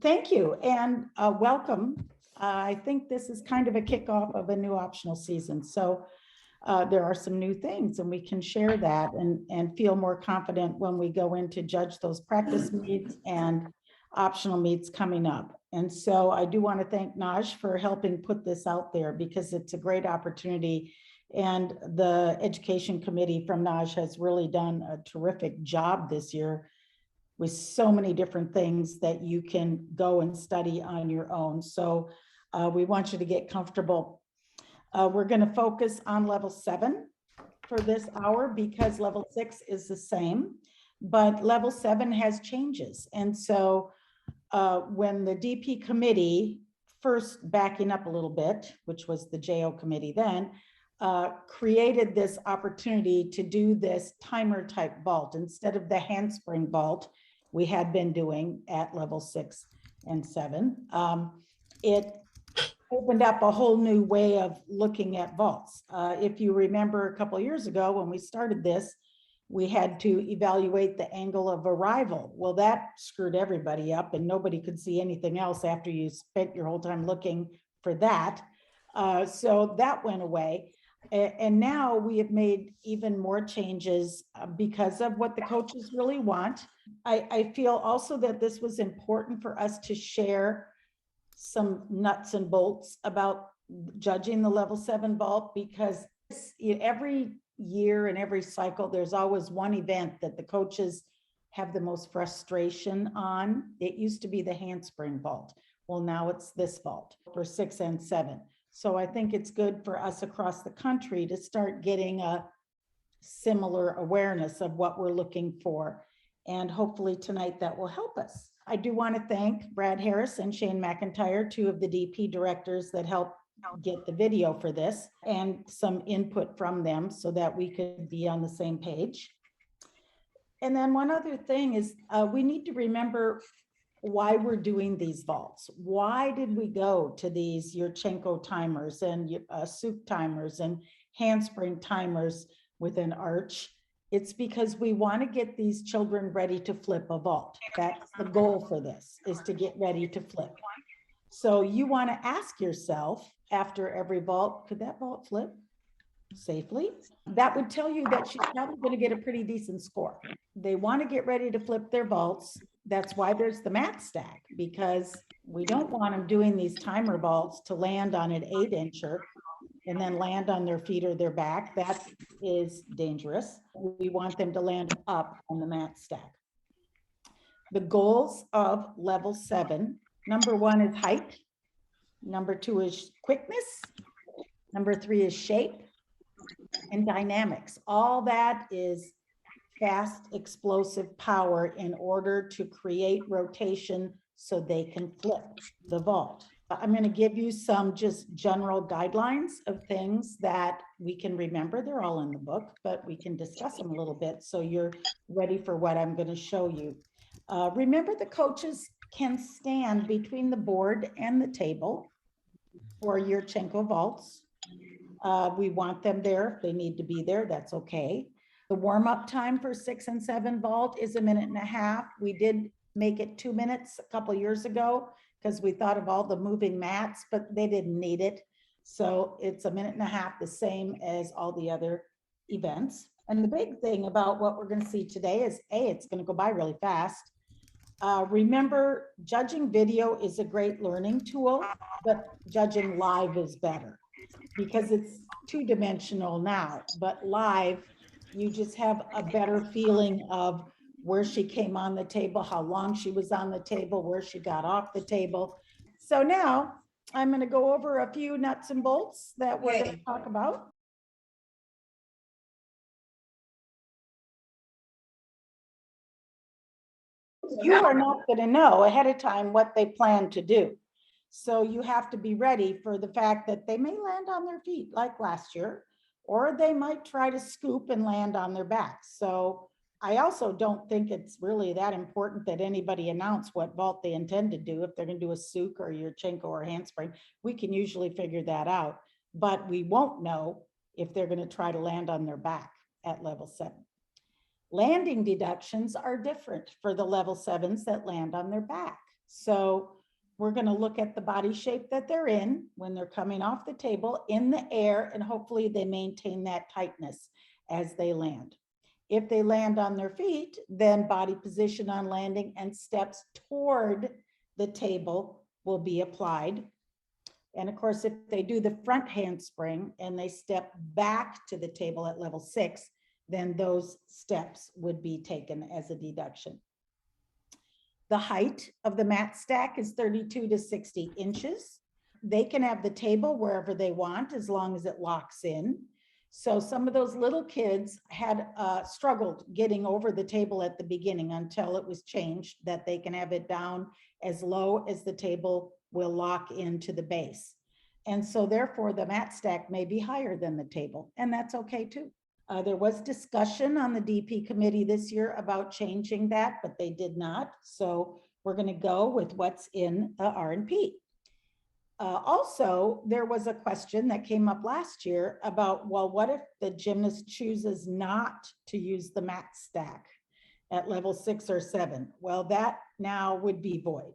Thank you and welcome. I think this is kind of a kickoff of a new optional season. So there are some new things and we can share that and feel more confident when we go in to judge those practice meets and optional meets coming up. And so I do want to thank NAWGJ for helping put this out there because it's a great opportunity. And the education committee from NAWGJ has really done a terrific job this year with so many different things that you can go and study on your own. So we want you to get comfortable. We're going to focus on level 7 for this hour because level 6 is the same, but level 7 has changes. And so when the DP committee, first backing up a little bit, which was the JO committee then, created this opportunity to do this timer type vault instead of the handspring vault we had been doing at level 6 and 7. It opened up a whole new way of looking at vaults. If you remember a couple of years ago when we started this, we had to evaluate the angle of arrival. Well, that screwed everybody up and nobody could see anything else after you spent your whole time looking for that. So that went away. And now we have made even more changes because of what the coaches really want. I feel also that this was important for us to share some nuts and bolts about judging the level 7 vault because every year and every cycle, there's always one event that the coaches have the most frustration on. It used to be the handspring vault. Well, now it's this vault for 6 and 7. So I think it's good for us across the country to start getting a similar awareness of what we're looking for. And hopefully tonight that will help us. I do want to thank Brad Harris and Shane McIntyre, 2 of the DP directors that helped get the video for this and some input from them so that we could be on the same page. And then one other thing is we need to remember why we're doing these vaults. Why did we go to these Yurchenko timers and Suk timers and handspring timers with an arch? It's because we want to get these children ready to flip a vault. That's the goal for this, is to get ready to flip. So you want to ask yourself after every vault, could that vault flip safely? That would tell you that she's probably going to get a pretty decent score. They want to get ready to flip their vaults. That's why there's the mat stack, because we don't want them doing these timer vaults to land on an 8-incher and then land on their feet or their back. That is dangerous. We want them to land up on the mat stack. The goals of level 7, number 1 is height. Number 2 is quickness. Number 3 is shape and dynamics. All that is fast, explosive power in order to create rotation so they can flip the vault. I'm going to give you some just general guidelines of things that we can remember. They're all in the book, but we can discuss them a little bit so you're ready for what I'm going to show you. Remember, the coaches can stand between the board and the table for your Yurchenko vaults. We want them there. If they need to be there, that's okay. The warm-up time for 6 and 7 vault is 1.5 minutes. We did make it 2 minutes a couple of years ago because we thought of all the moving mats, but they didn't need it. So it's 1.5 minutes, the same as all the other events. And the big thing about what we're going to see today is, it's going to go by really fast. Remember, judging video is a great learning tool, but judging live is better because it's 2-dimensional now, but live, you just have a better feeling of where she came on the table, how long she was on the table, where she got off the table. So now I'm going to go over a few nuts and bolts that we're going to talk about. You are not going to know ahead of time what they plan to do. So you have to be ready for the fact that they may land on their feet like last year, or they might try to scoop and land on their back. So I also don't think it's really that important that anybody announce what vault they intend to do. If they're going to do a Suk or Yurchenko or handspring, we can usually figure that out, but we won't know if they're going to try to land on their back at level 7. Landing deductions are different for the level 7s that land on their back. So we're going to look at the body shape that they're in when they're coming off the table in the air, and hopefully they maintain that tightness as they land. If they land on their feet, then body position on landing and steps toward the table will be applied. And of course, if they do the front handspring and they step back to the table at level 6, then those steps would be taken as a deduction. The height of the mat stack is 32 to 60 inches. They can have the table wherever they want as long as it locks in. So some of those little kids had struggled getting over the table at the beginning until it was changed that they can have it down as low as the table will lock into the base. And so therefore the mat stack may be higher than the table, and that's okay too. There was discussion on the DP committee this year about changing that, but they did not. So we're going to go with what's in the R&P. Also, there was a question that came up last year about, well, what if the gymnast chooses not to use the mat stack at level 6 or 7? Well, that now would be void.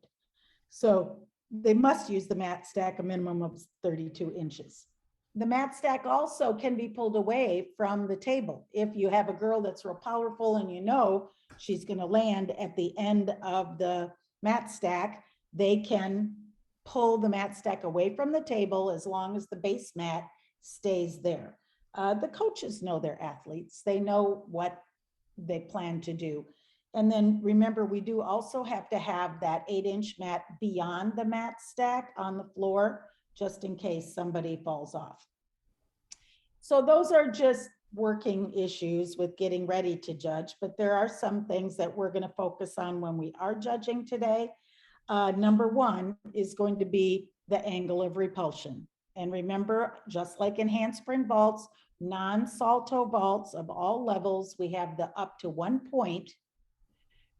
So they must use the mat stack a minimum of 32 inches. The mat stack also can be pulled away from the table. If you have a girl that's real powerful and you know she's going to land at the end of the mat stack, they can pull the mat stack away from the table as long as the base mat stays there. The coaches know their athletes. They know what they plan to do. And then remember, we do also have to have that 8-inch mat beyond the mat stack on the floor, just in case somebody falls off. So those are just working issues with getting ready to judge, but there are some things that we're going to focus on when we are judging today. Number 1 is going to be the angle of repulsion. And remember, just like in handspring vaults, non-salto vaults of all levels, we have the up to 1 point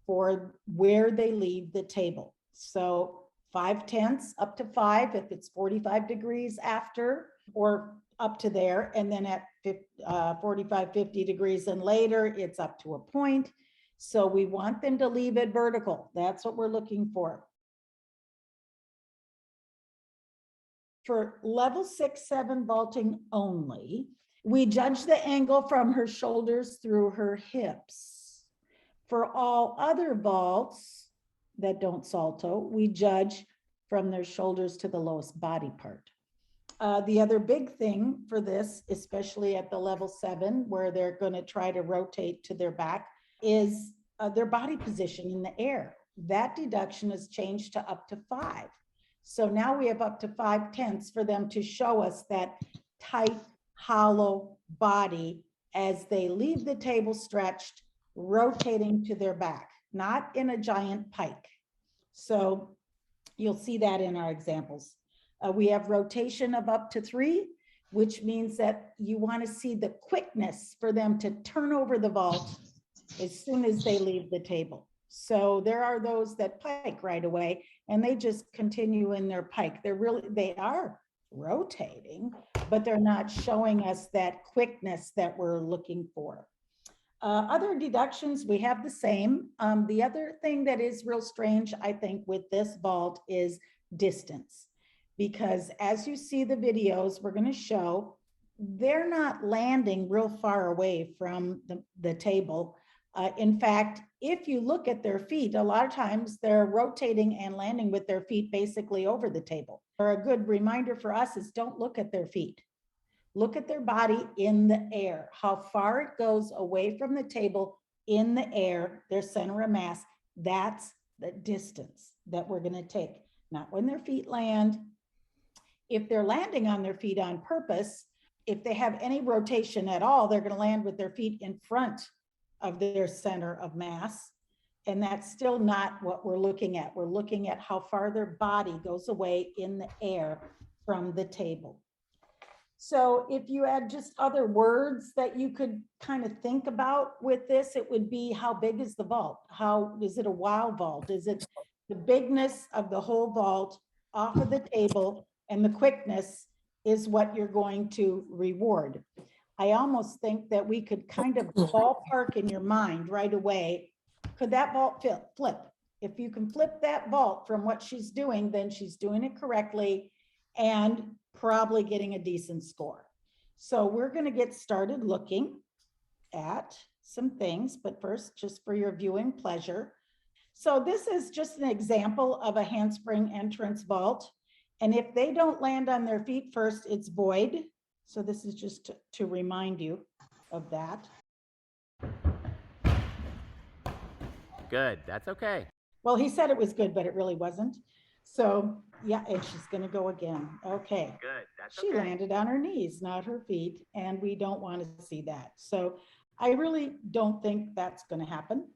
for where they leave the table. So 5/10 up to 5 if it's 45 degrees after, or up to there, and then at 45, 50 degrees and later, it's up to a point. So we want them to leave it vertical. That's what we're looking for. For level 6, 7 vaulting only, we judge the angle from her shoulders through her hips. For all other vaults that don't salto, we judge from their shoulders to the lowest body part. The other big thing for this, especially at the level 7, where they're going to try to rotate to their back, is their body position in the air. That deduction is changed to up to 5. So now we have up to 5/10 for them to show us that tight, hollow body as they leave the table stretched, rotating to their back, not in a giant pike. So you'll see that in our examples. We have rotation of up to 3, which means that you want to see the quickness for them to turn over the vault as soon as they leave the table. So there are those that pike right away and they just continue in their pike. They are rotating, but they're not showing us that quickness that we're looking for. Other deductions, we have the same. The other thing that is real strange, I think, with this vault is distance. Because as you see the videos we're going to show, they're not landing real far away from the table. In fact, if you look at their feet, a lot of times they're rotating and landing with their feet basically over the table. Or a good reminder for us is don't look at their feet. Look at their body in the air, how far it goes away from the table in the air, their center of mass. That's the distance that we're going to take, not when their feet land. If they're landing on their feet on purpose, if they have any rotation at all, they're going to land with their feet in front of their center of mass. And that's still not what we're looking at. We're looking at how far their body goes away in the air from the table. So if you had just other words that you could kind of think about with this, it would be, how big is the vault? How is it a wow vault? Is it the bigness of the whole vault off of the table, and the quickness is what you're going to reward? I almost think that we could kind of ballpark in your mind right away. Could that vault flip? If you can flip that vault from what she's doing, then she's doing it correctly and probably getting a decent score. So we're going to get started looking at some things, but first, just for your viewing pleasure. So this is just an example of a handspring entrance vault. And if they don't land on their feet first, it's void. So this is just to remind you of that. Good, that's okay. Well, he said it was good, but it really wasn't. So yeah, and she's gonna go again. Okay. Good, that's She landed on her knees, not her feet, and we don't want to see that. So I really don't think that's gonna happen.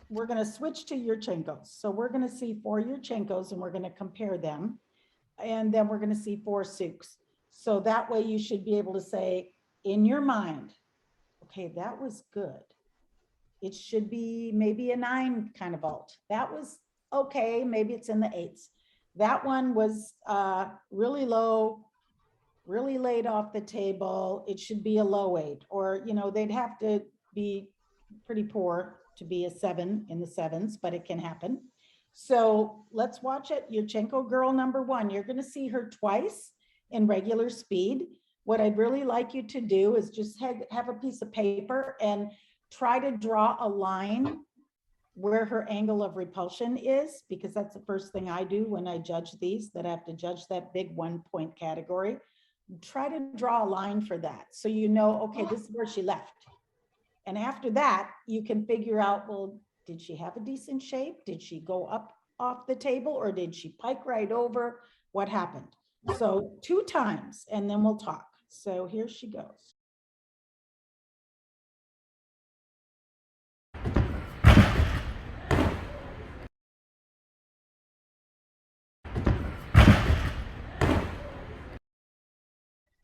We're gonna switch to Yurchenkos. So we're gonna see 4 Yurchenkos and we're gonna compare them. And then we're gonna see 4 Suks. So that way you should be able to say in your mind, okay, that was good. It should be maybe a 9 kind of vault. That was okay, maybe it's in the 8s. That one was really low, really laid off the table. It should be a low 8, or they'd have to be pretty poor to be a 7 in the 7s, but it can happen. So let's watch it. Yurchenko girl number 1. You're going to see her twice in regular speed. What I'd really like you to do is just have a piece of paper and try to draw a line where her angle of repulsion is, because that's the first thing I do when I judge these, that I have to judge that big 1-point category. Try to draw a line for that. So you know, okay, this is where she left. And after that, you can figure out, well, did she have a decent shape? Did she go up off the table, or did she pike right over? What happened? So 2 times, and then we'll talk. So here she goes.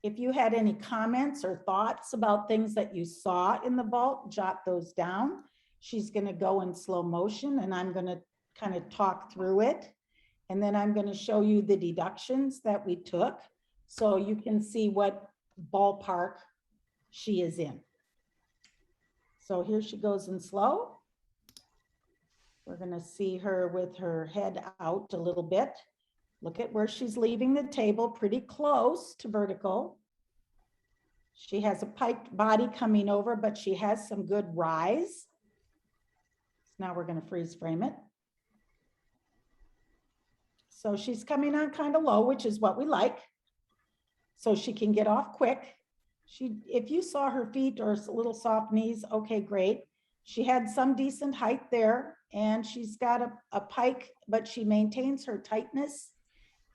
If you had any comments or thoughts about things that you saw in the vault, jot those down. She's going to go in slow motion and I'm going to kind of talk through it. And then I'm going to show you the deductions that we took so you can see what ballpark she is in. So here she goes in slow. We're going to see her with her head out a little bit. Look at where she's leaving the table, pretty close to vertical. She has a piked body coming over, but she has some good rise. Now we're going to freeze frame it. So she's coming on kind of low, which is what we like. So she can get off quick. If you saw her feet or a little soft knees, okay, great. She had some decent height there, and she's got a pike, but she maintains her tightness.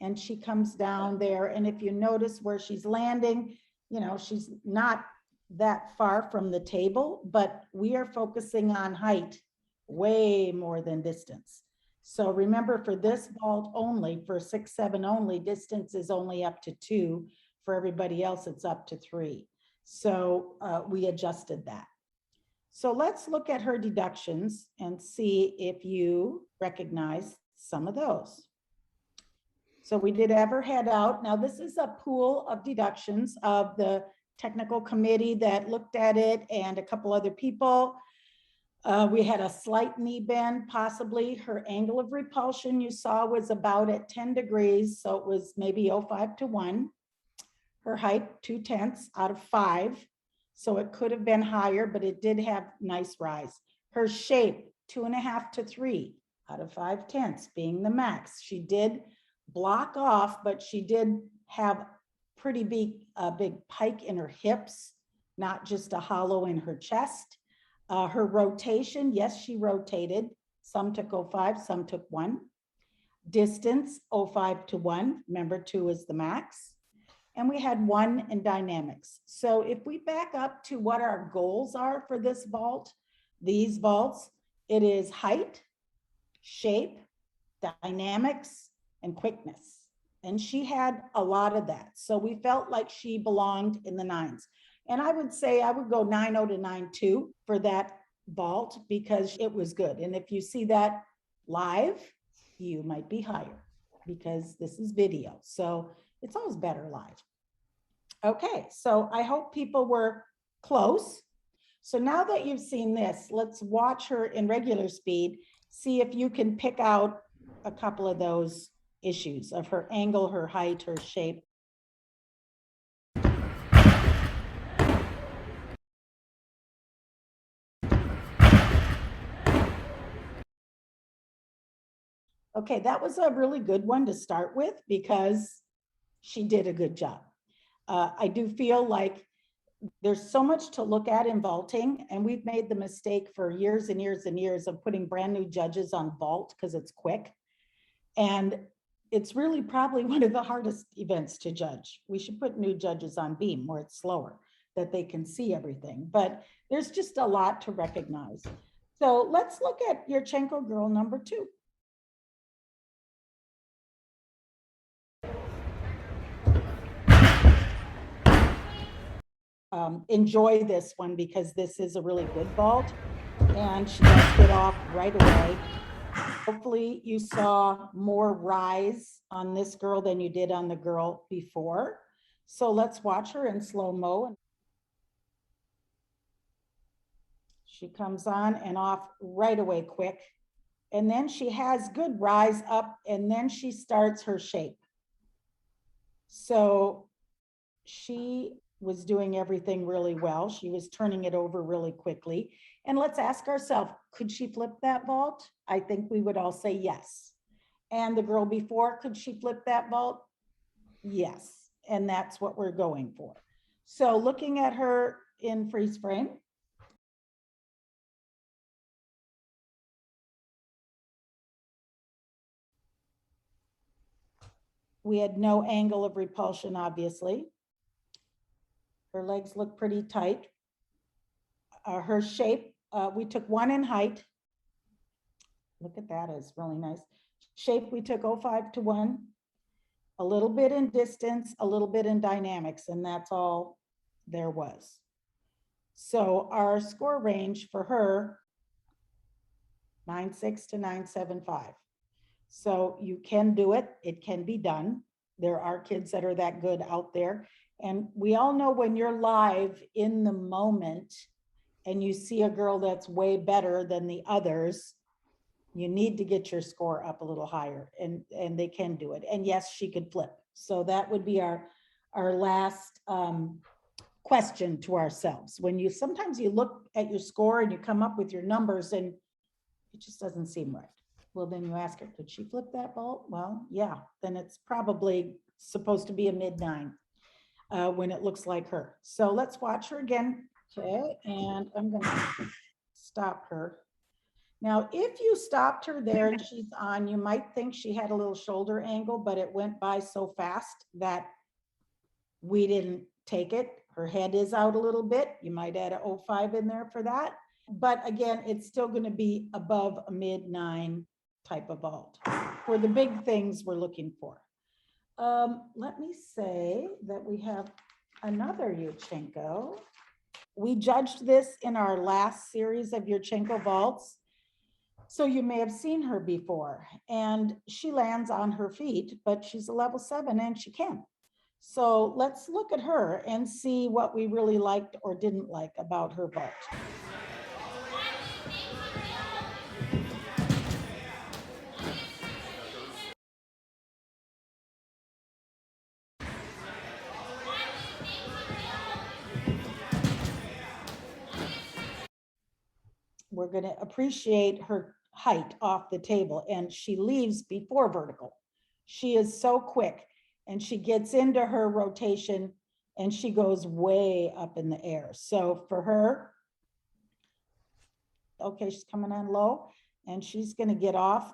And she comes down there. And if you notice where she's landing, she's not that far from the table, but we are focusing on height way more than distance. So remember, for this vault only, for 6-7 only, distance is only up to 2. For everybody else, it's up to 3. So we adjusted that. So let's look at her deductions and see if you recognize some of those. So we did have her head out. Now this is a pool of deductions of the technical committee that looked at it and a couple other people. We had a slight knee bend, possibly. Her angle of repulsion you saw was about at 10 degrees. So it was maybe 0.5 to 1. Her height, 2/10 out of 5. So it could have been higher, but it did have nice rise. Her shape, 2.5 to 3 out of 5/10 being the max. She did block off, but she did have pretty big pike in her hips, not just a hollow in her chest. Her rotation, yes, she rotated. Some took 0.5, some took 1. Distance, 0.5 to 1. Remember, 2 is the max. And we had 1 in dynamics. So if we back up to what our goals are for this vault, these vaults, it is height, shape, dynamics, and quickness. And she had a lot of that. So we felt like she belonged in the 9s. And I would say I would go 9.0 to 9.2 for that vault because it was good. And if you see that live, you might be higher because this is video. So it's always better live. Okay, so I hope people were close. So now that you've seen this, let's watch her in regular speed, see if you can pick out a couple of those issues of her angle, her height, her shape. Okay, that was a really good one to start with because she did a good job. I do feel like there's so much to look at in vaulting, and we've made the mistake for years and years and years of putting brand new judges on vault because it's quick. And it's really probably one of the hardest events to judge. We should put new judges on beam where it's slower, that they can see everything. But there's just a lot to recognize. So let's look at Yurchenko girl number 2. Enjoy this one because this is a really good vault, and she does get off right away. Hopefully you saw more rise on this girl than you did on the girl before. So let's watch her in slow-mo. She comes on and off right away quick. And then she has good rise up, and then she starts her shape. So she was doing everything really well. She was turning it over really quickly. And let's ask ourselves, could she flip that vault? I think we would all say yes. And the girl before, could she flip that vault? Yes. And that's what we're going for. So looking at her in freeze frame. We had no angle of repulsion, obviously. Her legs look pretty tight. Her shape, we took 1 in height. Look at that, it's really nice. Shape, we took 0.5 to 1. A little bit in distance, a little bit in dynamics, and that's all there was. So our score range for her, 9.6 to 9.75. So you can do it. It can be done. There are kids that are that good out there. And we all know when you're live in the moment and you see a girl that's way better than the others, you need to get your score up a little higher, and they can do it. And yes, she could flip. So that would be our last question to ourselves. When you sometimes you look at your score and you come up with your numbers and it just doesn't seem right. Well, then you ask her, could she flip that vault? Well, yeah, then it's probably supposed to be a mid-9 when it looks like her. So let's watch her again. Okay, and I'm gonna stop her. Now, if you stopped her there and she's on, you might think she had a little shoulder angle, but it went by so fast that we didn't take it. Her head is out a little bit. You might add a 0.5 in there for that. But again, it's still going to be above a mid-9 type of vault for the big things we're looking for. Let me say that we have another Yurchenko. We judged this in our last series of Yurchenko vaults. So you may have seen her before, and she lands on her feet, but she's a level 7 and she can. So let's look at her and see what we really liked or didn't like about her vault. We're going to appreciate her height off the table, and she leaves before vertical. She is so quick, and she gets into her rotation and she goes way up in the air. So for her, okay, she's coming on low and she's going to get off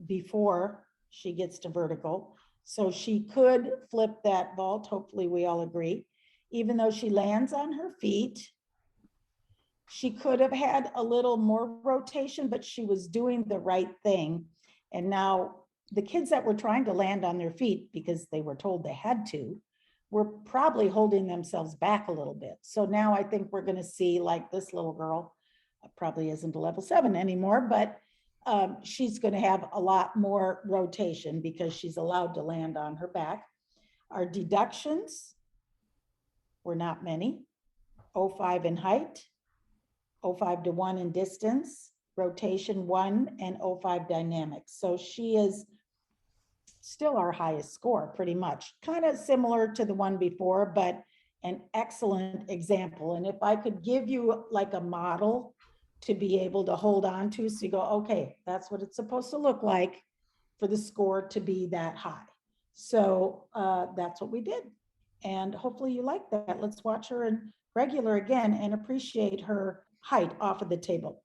before she gets to vertical. So she could flip that vault. Hopefully we all agree. Even though she lands on her feet, she could have had a little more rotation, but she was doing the right thing. And now the kids that were trying to land on their feet because they were told they had to, were probably holding themselves back a little bit. So now I think we're going to see, like, this little girl probably isn't a level 7 anymore, but she's going to have a lot more rotation because she's allowed to land on her back. Our deductions were not many. 0.5 in height, 0.5 to 1 in distance, rotation 1, and O5 dynamics. So she is still our highest score, pretty much. Kind of similar to the one before, but an excellent example. And if I could give you like a model to be able to hold on to, so you go, okay, that's what it's supposed to look like for the score to be that high. So that's what we did. And hopefully you like that. Let's watch her in regular again and appreciate her height off of the table.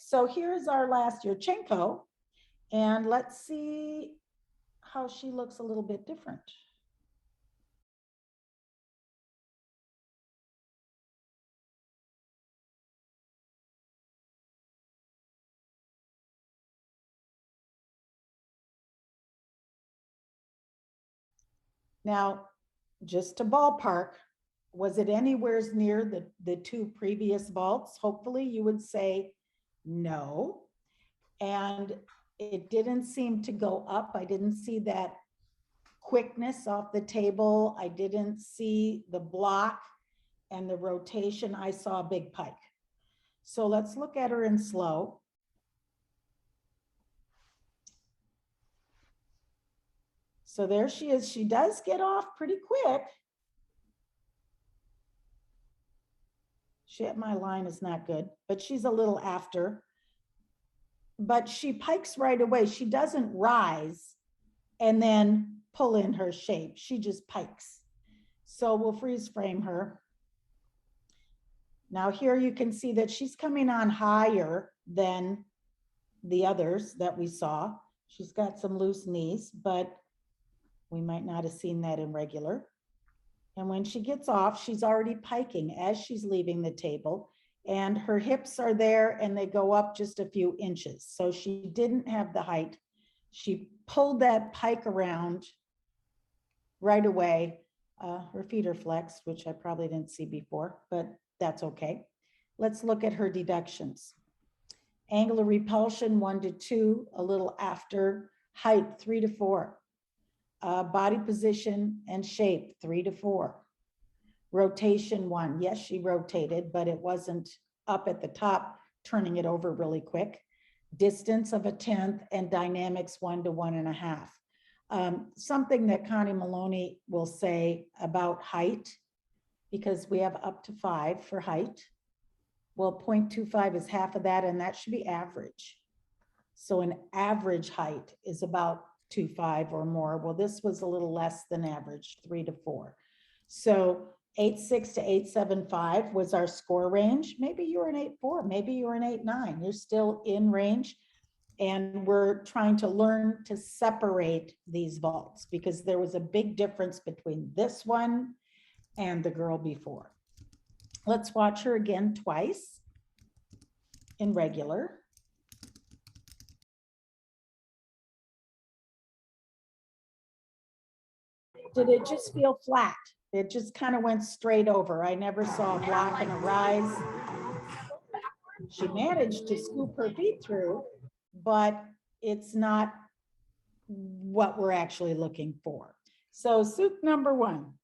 So here's our last Yurchenko, and let's see how she looks a little bit different. Now, just to ballpark, was it anywhere near the two previous vaults? Hopefully you would say no. And it didn't seem to go up. I didn't see that quickness off the table. I didn't see the block and the rotation. I saw a big pike. So let's look at her in slow. So there she is. She does get off pretty quick. My line is not good, but she's a little after. But she pikes right away. She doesn't rise and then pull in her shape. She just pikes. So we'll freeze frame her. Now here you can see that she's coming on higher than the others that we saw. She's got some loose knees, but we might not have seen that in regular. And when she gets off, she's already piking as she's leaving the table, and her hips are there and they go up just a few inches. So she didn't have the height. She pulled that pike around right away. Her feet are flexed, which I probably didn't see before, but that's okay. Let's look at her deductions. Angle of repulsion 1 to 2, a little after. Height 3 to 4. Body position and shape 3 to 4. Rotation 1. Yes, she rotated, but it wasn't up at the top, turning it over really quick. Distance of 1/10 and dynamics 1 to 1.5. Something that Connie Maloney will say about height, because we have up to 5 for height. Well, 0.25 is half of that, and that should be average. So an average height is about 2.5 or more. Well, this was a little less than average, 3 to 4. So 8.6 to 8.75 was our score range. Maybe you're an 8.4, maybe you're an 8.9. You're still in range. And we're trying to learn to separate these vaults because there was a big difference between this one and the girl before. Let's watch her again twice in regular. Did it just feel flat? It just kind of went straight over. I never saw a block and a rise. She managed to scoop her feet through, but it's not what we're actually looking for. So soup number 1.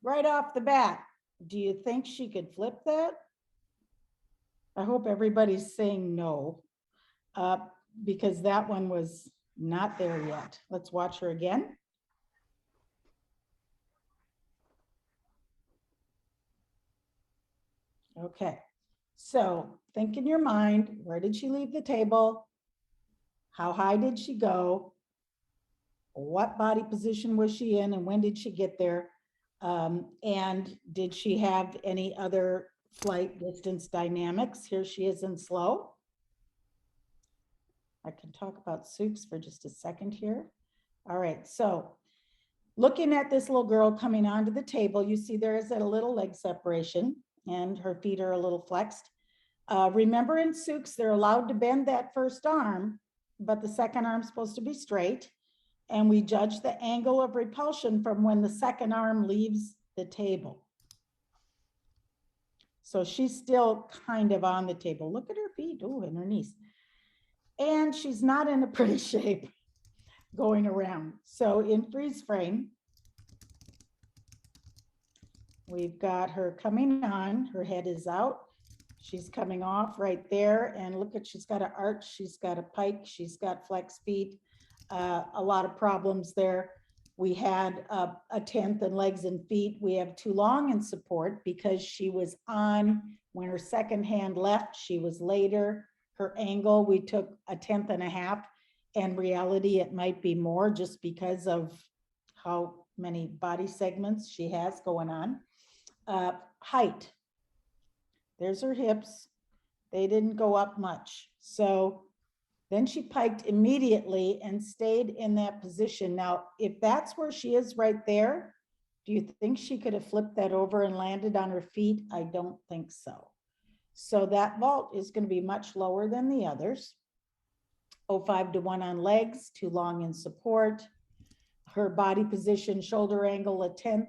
Right off the bat, do you think she could flip that? I hope everybody's saying no, because that one was not there yet. Let's watch her again. Okay, so think in your mind, where did she leave the table? How high did she go? What body position was she in and when did she get there? And did she have any other flight distance dynamics? Here she is in slow. I can talk about soups for just a second here. All right, so looking at this little girl coming onto the table, you see there is a little leg separation and her feet are a little flexed. Remember in Sukes, they're allowed to bend that first arm, but the second arm's supposed to be straight. And we judge the angle of repulsion from when the second arm leaves the table. So she's still kind of on the table. Look at her feet, oh, and her knees. And she's not in a pretty shape going around. So in freeze frame, we've got her coming on, her head is out. She's coming off right there, and look at, she's got an arch, she's got a pike, she's got flex feet, a lot of problems there. We had a 10th in legs and feet. We have too long in support because she was on, when her second hand left, she was later. Her angle, we took a 10th and a half. In reality, it might be more just because of how many body segments she has going on. Height. There's her hips. They didn't go up much. So then she piked immediately and stayed in that position. Now, if that's where she is right there, do you think she could have flipped that over and landed on her feet? I don't think so. So that vault is going to be much lower than the others. 0.5 to 1 on legs, too long in support. Her body position, shoulder angle, a 10th.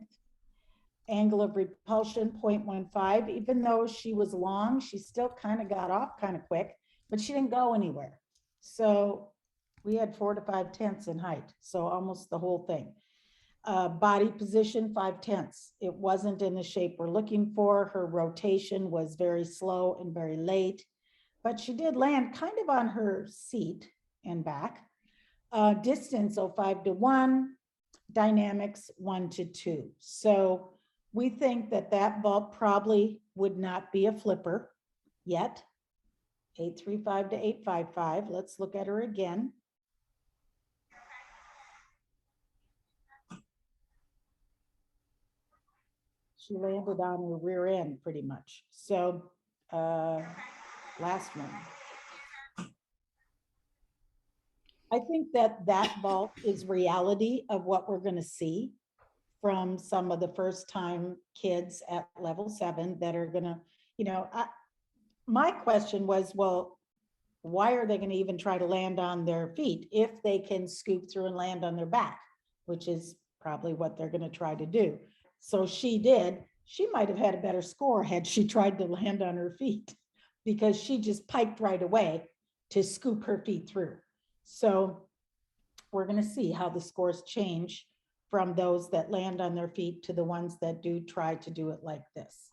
Angle of repulsion, 0.15. Even though she was long, she still kind of got off kind of quick, but she didn't go anywhere. So we had 4 to 5 tenths in height. So almost the whole thing. Body position, 5 tenths. It wasn't in the shape we're looking for. Her rotation was very slow and very late, but she did land kind of on her seat and back. Distance, 0.5 to 1. Dynamics, 1 to 2. So we think that that vault probably would not be a flipper yet. 835 to 855. Let's look at her again. She landed on her rear end pretty much. So last one. I think that that vault is reality of what we're going to see from some of the first time kids at level 7 that are going to, you know, my question was, well, why are they going to even try to land on their feet if they can scoop through and land on their back, which is probably what they're going to try to do. So she did. She might have had a better score had she tried to land on her feet, because she just piked right away to scoop her feet through. So we're going to see how the scores change from those that land on their feet to the ones that do try to do it like this.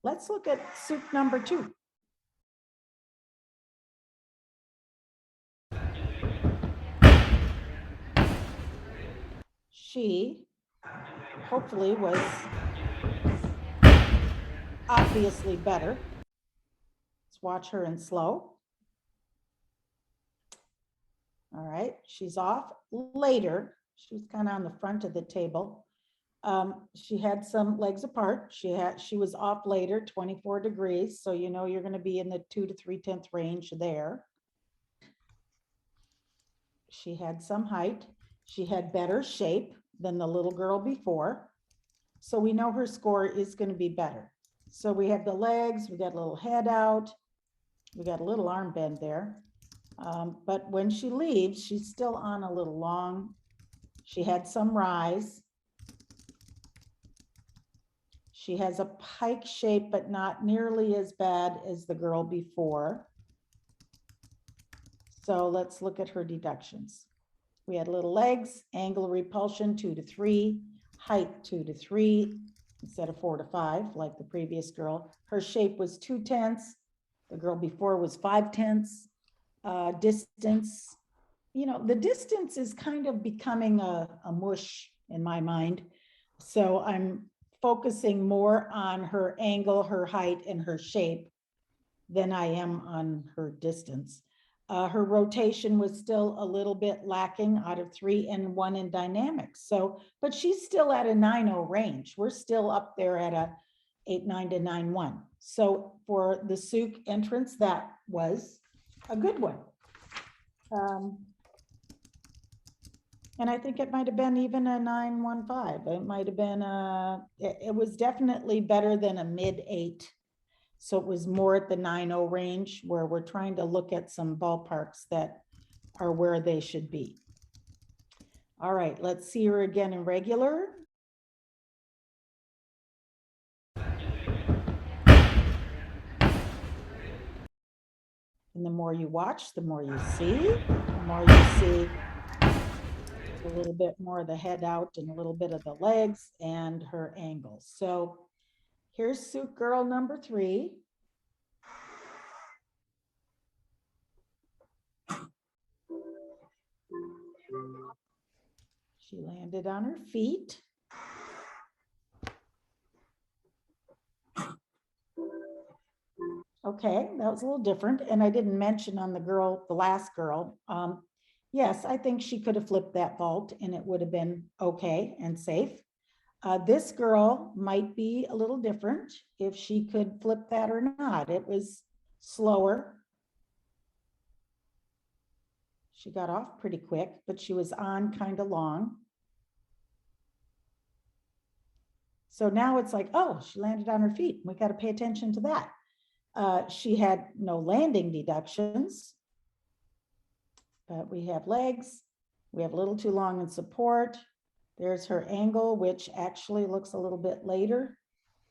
Let's look at soup number 2. She hopefully was obviously better. Let's watch her in slow. All right, she's off later. She's kind of on the front of the table. She had some legs apart. She was off later, 24 degrees. So you know you're going to be in the 2 to 3/10 range there. She had some height. She had better shape than the little girl before. So we know her score is going to be better. So we have the legs, we got a little head out, we got a little arm bend there. But when she leaves, she's still on a little long. She had some rise. She has a pike shape, but not nearly as bad as the girl before. So let's look at her deductions. We had little legs, angle of repulsion 2 to 3, height 2 to 3, instead of 4 to 5, like the previous girl. Her shape was 2 tenths. The girl before was 5 tenths. Distance, you know, the distance is kind of becoming a mush in my mind. So I'm focusing more on her angle, her height, and her shape than I am on her distance. Her rotation was still a little bit lacking out of 3 and 1 in dynamics. So, but she's still at a 9.0 range. We're still up there at a 8.9 to 9.1. So for the Souk entrance, that was a good one. And I think it might have been even a 9.15. It might have been it was definitely better than a mid 8 So it was more at the 9-0 range, where we're trying to look at some ballparks that are where they should be. All right, let's see her again in regular. And the more you watch, the more you see. The more you see a little bit more of the head out and a little bit of the legs and her angles. So here's suit girl number 3. She landed on her feet. Okay, that was a little different. And I didn't mention on the last girl. Yes, I think she could have flipped that vault and it would have been okay and safe. This girl might be a little different if she could flip that or not. It was slower. She got off pretty quick, but she was on kind of long. So now it's like, oh, she landed on her feet. We got to pay attention to that. She had no landing deductions, but we have legs. We have a little too long in support. There's her angle, which actually looks a little bit later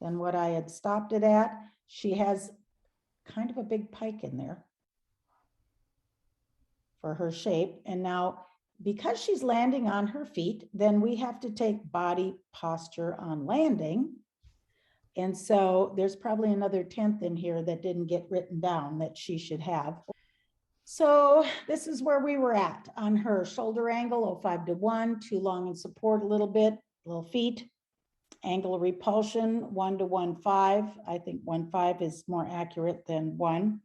than what I had stopped it at. She has kind of a big pike in there for her shape. And now, because she's landing on her feet, then we have to take body posture on landing. And so there's probably another 10th in here that didn't get written down that she should have. So this is where we were at on her shoulder angle, 05 to 1, too long in support a little bit, little feet. Angle of repulsion, 1 to 1.5. I think 1.5 is more accurate than 1.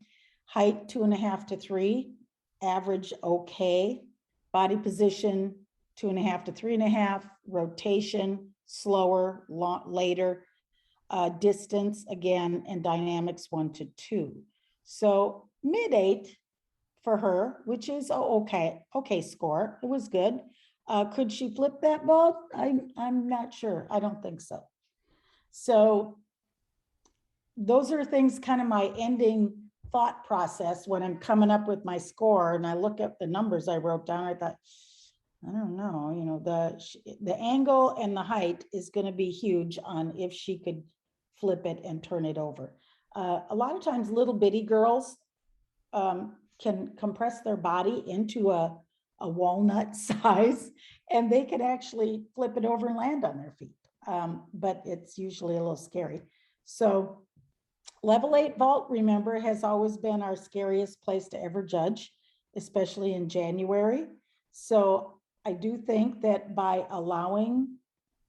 Height, 2.5 to 3. Average, okay. Body position, 2.5 to 3.5. Rotation, slower, later. Distance, again, and dynamics, 1 to 2. So mid-8 for her, which is okay score. It was good. Could she flip that ball? I'm not sure. I don't think so. So those are things, kind of my ending thought process when I'm coming up with my score and I look at the numbers I wrote down. I thought, I don't know, you know, the angle and the height is going to be huge on if she could flip it and turn it over. A lot of times little bitty girls can compress their body into a walnut size, and they can actually flip it over and land on their feet. But it's usually a little scary. So level 8 vault, remember, has always been our scariest place to ever judge, especially in January. So I do think that by allowing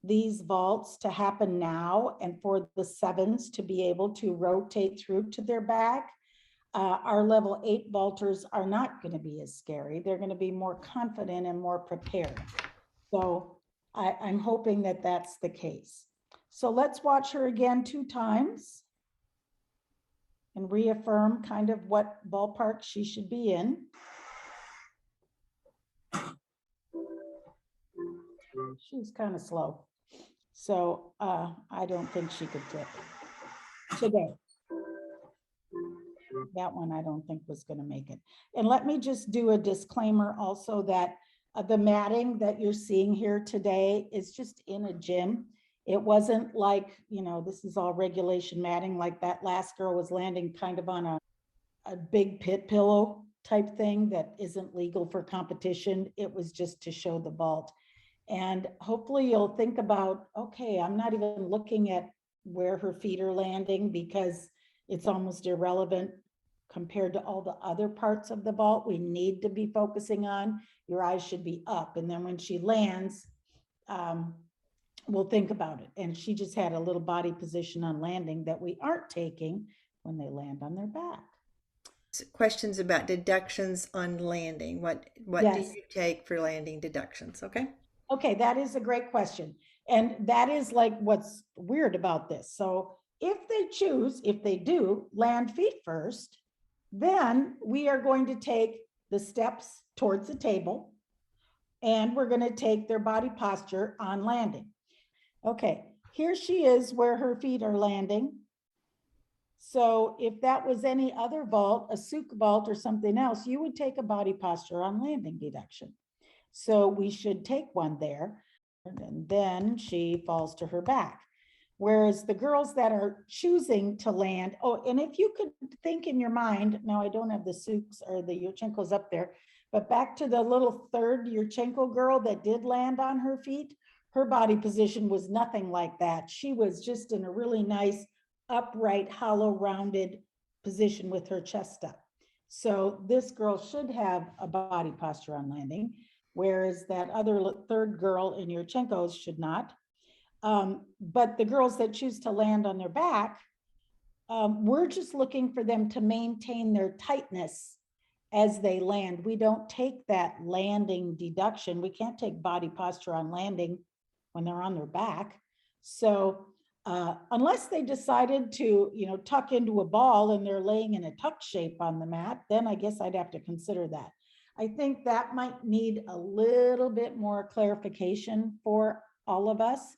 these vaults to happen now and for the 7s to be able to rotate through to their back, our level 8 vaulters are not going to be as scary. They're going to be more confident and more prepared. So I'm hoping that that's the case. So let's watch her again 2 times and reaffirm kind of what ballpark she should be in. She's kind of slow. So I don't think she could flip today. That one I don't think was going to make it. And let me just do a disclaimer also that the matting that you're seeing here today is just in a gym. It wasn't like, you know, this is all regulation matting, like that last girl was landing kind of on a big pit pillow type thing that isn't legal for competition. It was just to show the vault. And hopefully you'll think about, okay, I'm not even looking at where her feet are landing because it's almost irrelevant compared to all the other parts of the vault we need to be focusing on. Your eyes should be up. And then when she lands, we'll think about it. And she just had a little body position on landing that we aren't taking when they land on their back. Questions about deductions on landing. What Yes. do you take for landing deductions? Okay. Okay, that is a great question. And that is like what's weird about this. So if they choose, if they do land feet first, then we are going to take the steps towards the table and we're going to take their body posture on landing. Okay, here she is where her feet are landing. So if that was any other vault, a souk vault or something else, you would take a body posture on landing deduction. So we should take one there. And then she falls to her back. Whereas the girls that are choosing to land, oh, and if you could think in your mind, now I don't have the souks or the Yurchenkos up there, but back to the little third Yurchenko girl that did land on her feet, her body position was nothing like that. She was just in a really nice, upright, hollow, rounded position with her chest up. So this girl should have a body posture on landing, whereas that other third girl in Yurchenko's should not. But the girls that choose to land on their back, we're just looking for them to maintain their tightness as they land. We don't take that landing deduction. We can't take body posture on landing when they're on their back. So unless they decided to, tuck into a ball and they're laying in a tuck shape on the mat, then I guess I'd have to consider that. I think that might need a little bit more clarification for all of us.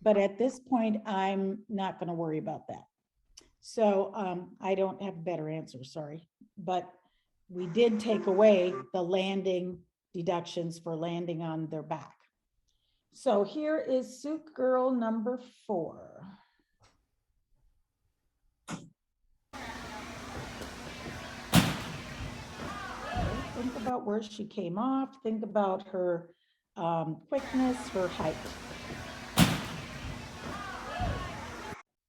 But at this point, I'm not going to worry about that. So I don't have a better answer, sorry. But we did take away the landing deductions for landing on their back. So here is souk girl number 4. Think about where she came off. Think about her quickness, her height.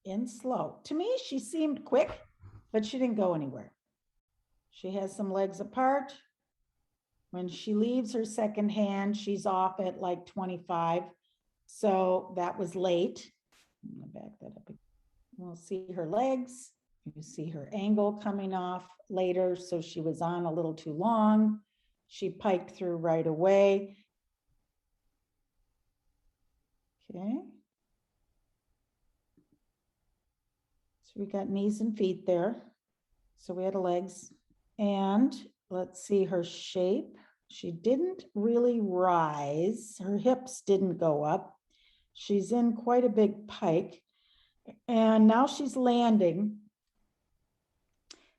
In slow. To me, she seemed quick, but she didn't go anywhere. She has some legs apart. When she leaves her second hand, she's off at like 25. So that was late. I'm gonna back that up. We'll see her legs. You see her angle coming off later. So she was on a little too long. She piked through right away. Okay. So we got knees and feet there. So we had legs. And let's see her shape. She didn't really rise. Her hips didn't go up. She's in quite a big pike. And now she's landing.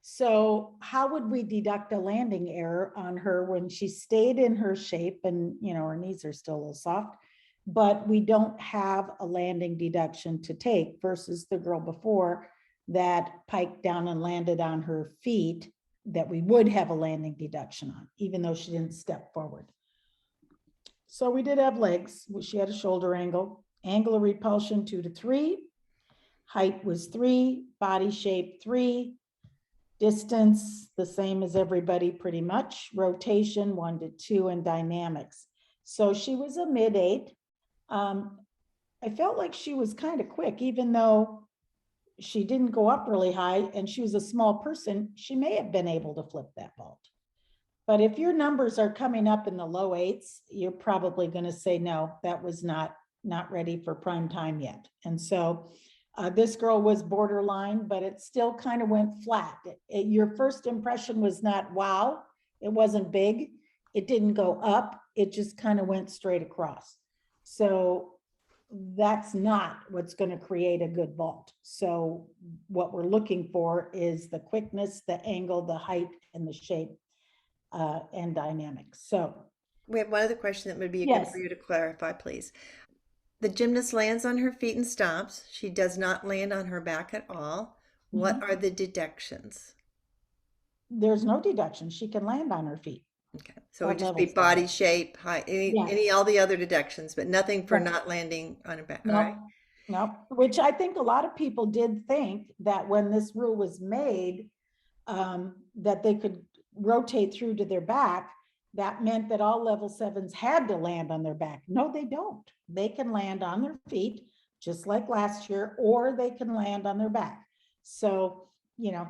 So how would we deduct a landing error on her when she stayed in her shape and, her knees are still a little soft, but we don't have a landing deduction to take versus the girl before that piked down and landed on her feet that we would have a landing deduction on, even though she didn't step forward. So we did have legs. She had a shoulder angle, angle of repulsion 2 to 3, height was 3, body shape 3, distance the same as everybody pretty much, rotation 1 to 2, and dynamics. So she was a mid-8. I felt like she was kind of quick, even though she didn't go up really high and she was a small person, she may have been able to flip that vault. But if your numbers are coming up in the low 8s, you're probably going to say, no, that was not ready for prime time yet. And so this girl was borderline, but it still kind of went flat. Your first impression was not, wow, it wasn't big. It didn't go up. It just kind of went straight across. So that's not what's going to create a good vault. So what we're looking for is the quickness, the angle, the height, and the shape and dynamics. So we have one other question that would be yes. good for you to clarify, please. The gymnast lands on her feet and stops. She does not land on her back at all. What are the deductions? There's no deduction. She can land on her feet. Okay, so it would just be body shape, height, all the other deductions, but nothing for not landing on her back. No, all right. No, which I think a lot of people did think that when this rule was made, that they could rotate through to their back. That meant that all level 7s had to land on their back. No, they don't. They can land on their feet, just like last year, or they can land on their back. So,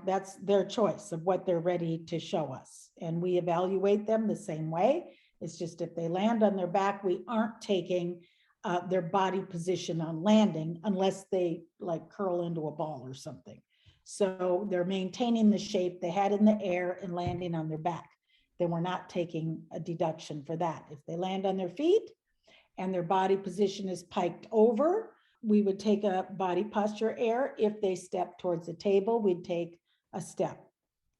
that's their choice of what they're ready to show us. And we evaluate them the same way. It's just if they land on their back, we aren't taking their body position on landing unless they like curl into a ball or something. So they're maintaining the shape they had in the air and landing on their back. Then we're not taking a deduction for that. If they land on their feet and their body position is piked over, we would take a body posture error. If they step towards the table, we'd take a step.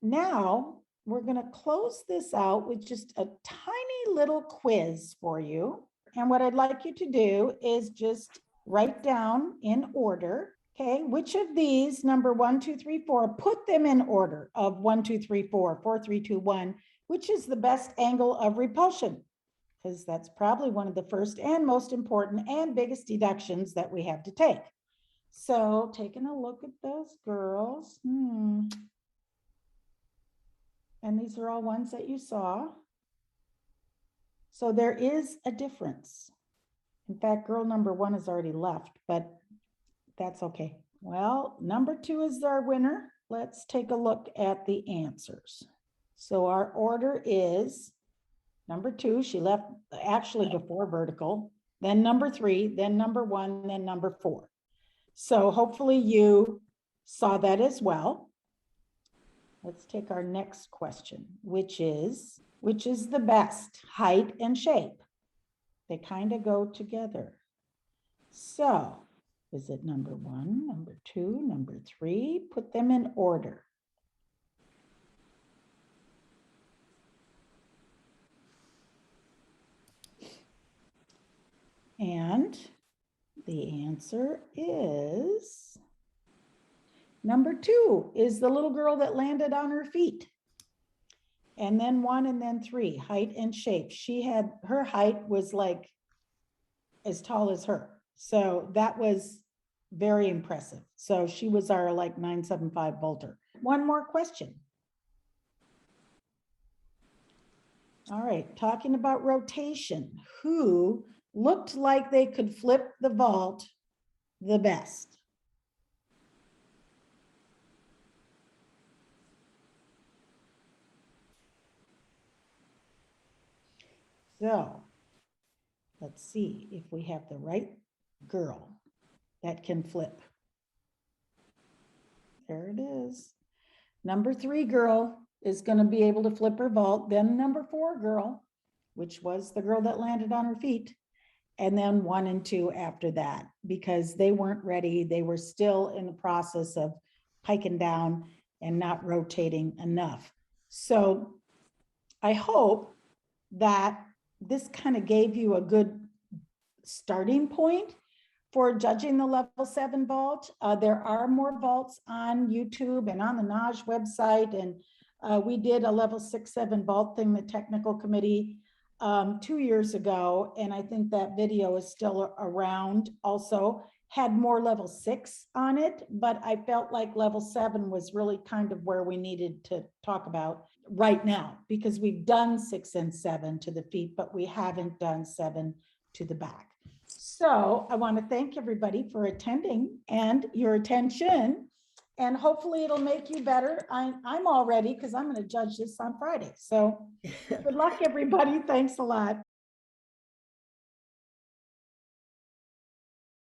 Now, we're going to close this out with just a tiny little quiz for you. And what I'd like you to do is just write down in order, okay, which of these, number 1, 2, 3, 4, put them in order of 1, 2, 3, 4, 4, 3, 2, 1, which is the best angle of repulsion? Because that's probably one of the first and most important and biggest deductions that we have to take. So taking a look at those girls. And these are all ones that you saw. So there is a difference. In fact, girl number 1 has already left, but that's okay. Well, number 2 is our winner. Let's take a look at the answers. So our order is number 2, she left actually before vertical, then number 3, then number 1, then number 4. So hopefully you saw that as well. Let's take our next question, which is the best, height and shape? They kind of go together. So is it number 1, number 2, number 3? Put them in order. And the answer is number 2 is the little girl that landed on her feet. And then 1 and then 3, height and shape. Her height was like as tall as her. So that was very impressive. So she was our like 975 bolter. One more question. All right, talking about rotation, who looked like they could flip the vault the best? So let's see if we have the right girl that can flip. There it is. Number 3 girl is going to be able to flip her vault. Then number 4 girl, which was the girl that landed on her feet. And then 1 and 2 after that, because they weren't ready. They were still in the process of hiking down and not rotating enough. So I hope that this kind of gave you a good starting point for judging the level 7 vault. There are more vaults on YouTube and on the NAWGJ website. And we did a level 6, 7 vault thing, the technical committee 2 years ago. And I think that video is still around. Also had more level 6 on it, but I felt like level 7 was really kind of where we needed to talk about right now, because we've done 6 and 7 to the feet, but we haven't done 7 to the back. So I want to thank everybody for attending and your attention, and hopefully it'll make you better. I'm all ready because I'm going to judge this on Friday. So good luck, everybody. Thanks a lot.